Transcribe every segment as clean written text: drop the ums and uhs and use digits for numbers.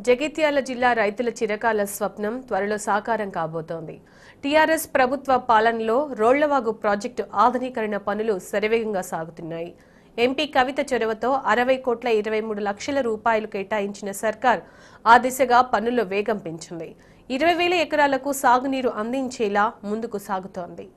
జగిత్యాల జిల్లా రైతుల చిరకాల స్వప్నం త్వరలో సాకారం కాబోతోంది. టీఆర్ఎస్ ప్రభుత్వ పాలనలో రోళ్లవాగు ప్రాజెక్టు ఆధునీకరణ పనులు శరవేగంగా సాగుతున్నాయి. ఎంపీ కవిత చొరవతో 60,23,00,000 రూపాయలు కేటాయించిన సర్కార్ ఆ దిశగా పనుల్లో వేగం పెంచింది. 20,000 ఎకరాలకు సాగునీరు అందించేలా ముందుకు సాగుతోంది.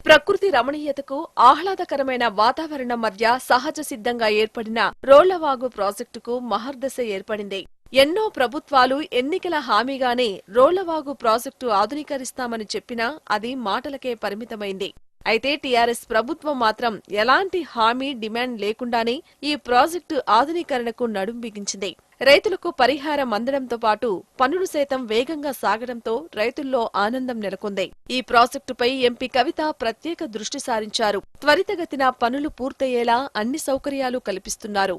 ప్రకృతి రమణీయతకు ఆహ్లాదకరమైన వాతావరణం మధ్య సహజ సిద్ధంగా ఏర్పడిన రోళ్లవాగు ప్రాజెక్టుకు మహర్దశ ఏర్పడింది. ఎన్నో ప్రభుత్వాలు ఎన్నికల హామీగానే రోళ్లవాగు ప్రాజెక్టు ఆధునీకరిస్తామని చెప్పినా అది మాటలకే పరిమితమైంది. అయితే టీఆర్ఎస్ ప్రభుత్వం మాత్రం ఎలాంటి హామీ డిమాండ్ లేకుండానే ఈ ప్రాజెక్టు ఆధునీకరణకు నడుం బిగించింది. రైతులకు పరిహారం అందడంతో పాటు పనులు సైతం వేగంగా సాగడంతో రైతుల్లో ఆనందం నెలకొంది. ఈ ప్రాజెక్టుపై ఎంపీ కవిత ప్రత్యేక దృష్టి సారించారు. త్వరితగతిన పనులు పూర్తయ్యేలా అన్ని సౌకర్యాలు కల్పిస్తున్నారు.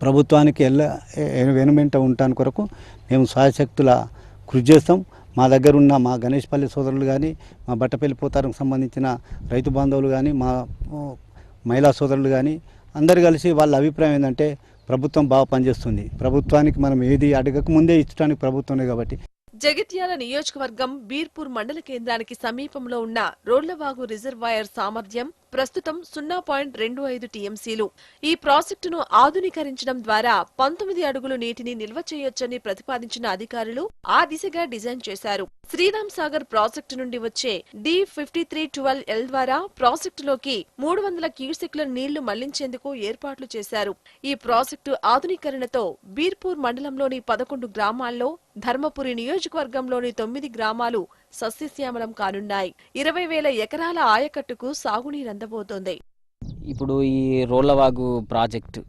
ప్రభుత్వానికి వెనుమెంట ఉండటానికి కొరకు మేము సాయశక్తుల కృషి చేస్తాం. మా దగ్గర ఉన్న మా గణేష్పల్లి సోదరులు కానీ, మా బట్టపల్లి పోతారంకు సంబంధించిన రైతు బాంధవులు కానీ, మా మహిళా సోదరులు కానీ అందరు కలిసి వాళ్ళ అభిప్రాయం ఏంటంటే ప్రభుత్వం బాగా పనిచేస్తుంది. ప్రభుత్వానికి మనం ఏది అడగక ముందే ఇచ్చడానికి ప్రభుత్వమే కాబట్టి. జగిత్యాల నియోజకవర్గం బీర్పూర్ మండల కేంద్రానికి సమీపంలో ఉన్న రోళ్లవాగు రిజర్వాయర్ సామర్థ్యం ప్రస్తుతం 0.25 టీఎంసీలు. ఈ ప్రాజెక్టును ఆధునీకరించడం ద్వారా 19 అడుగులు నీటిని నిల్వ చేయొచ్చని ప్రతిపాదించిన అధికారులు ఆ దిశగా డిజైన్ చేశారు. శ్రీరామ్ సాగర్ ప్రాజెక్టు నుండి వచ్చే D5312L ద్వారా ప్రాజెక్టులోకి 300 క్యూసెక్ల నీళ్లు మళ్లించేందుకు ఏర్పాట్లు చేశారు. ఈ ప్రాజెక్టు ఆధునీకరణతో బీర్పూర్ మండలంలోని 11 గ్రామాల్లో, ధర్మపురి నియోజకవర్గంలోని 9 గ్రామాలు సస్యశ్యామలం కానున్నాయి. 20,000 ఎకరాల ఆయకట్టుకు సాగునీరందబోతోంది. ఇప్పుడు ఈ రోళ్లవాగు ప్రాజెక్టు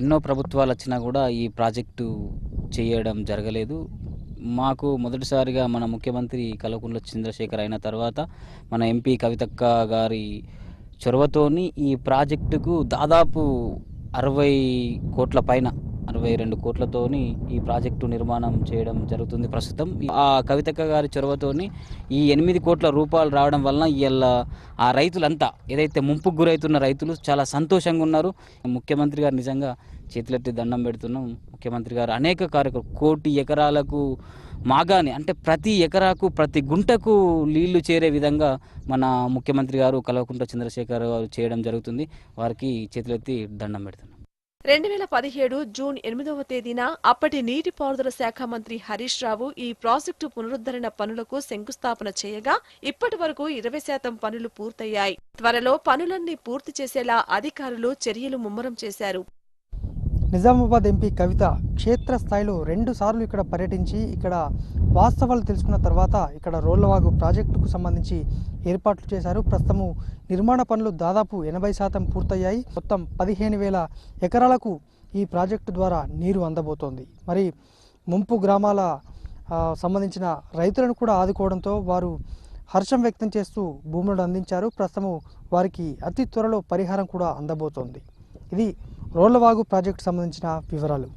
ఎన్నో ప్రభుత్వాలు వచ్చినా కూడా ఈ ప్రాజెక్టు చేయడం జరగలేదు. మాకు మొదటిసారిగా మన ముఖ్యమంత్రి కల్వకుంట్ల చంద్రశేఖర్ అయిన తర్వాత మన ఎంపీ కవితక్క గారి చొరవతోని ఈ ప్రాజెక్టుకు దాదాపు 60 కోట్ల పైన 62 కోట్లతోని ఈ ప్రాజెక్టు నిర్మాణం చేయడం జరుగుతుంది. ప్రస్తుతం ఆ కవితక్క గారి చొరవతోని ఈ 8 కోట్ల రూపాయలు రావడం వలన ఇలా ఆ రైతులంతా ఏదైతే ముంపుకు గురవుతున్న రైతులు చాలా సంతోషంగా ఉన్నారు. ముఖ్యమంత్రి గారు నిజంగా చేతులెత్తి దండం పెడుతున్నాం. ముఖ్యమంత్రి గారు అనేక కార్యక్రమాలు 1 కోటి ఎకరాలకు మాగాని అంటే ప్రతి ఎకరాకు ప్రతి గుంటకు నీళ్లు చేరే విధంగా మన ముఖ్యమంత్రి గారు కల్వకుంట్ల చంద్రశేఖర్ గారు చేయడం జరుగుతుంది. వారికి చేతులెత్తి దండం పెడుతున్నాం. 2017 జూన్ 8వ తేదీన అప్పటి నీటిపారుదల శాఖ మంత్రి హరీష్ రావు ఈ ప్రాజెక్టు పునరుద్ధరణ పనులకు శంకుస్థాపన చేయగా ఇప్పటి వరకు 20% పనులు పూర్తయ్యాయి. త్వరలో పనులన్నీ పూర్తి చేసేలా అధికారులు చర్యలు ముమ్మరం చేశారు. నిజామాబాద్ ఎంపీ కవిత క్షేత్రస్థాయిలో 2 సార్లు ఇక్కడ పర్యటించి ఇక్కడ వాస్తవాలు తెలుసుకున్న తర్వాత ఇక్కడ రోళ్లవాగు ప్రాజెక్టుకు సంబంధించి ఏర్పాట్లు చేశారు. ప్రస్తుతము నిర్మాణ పనులు దాదాపు 80% పూర్తయ్యాయి. మొత్తం 15,000 ఎకరాలకు ఈ ప్రాజెక్టు ద్వారా నీరు అందబోతోంది. మరి ముంపు గ్రామాల సంబంధించిన రైతులను కూడా ఆదుకోవడంతో వారు హర్షం వ్యక్తం చేస్తూ భూములను అందించారు. ప్రస్తుతము వారికి అతి త్వరలో పరిహారం కూడా అందబోతోంది. ఇది రోళ్లవాగు ప్రాజెక్టు సంబంధించిన వివరాలు.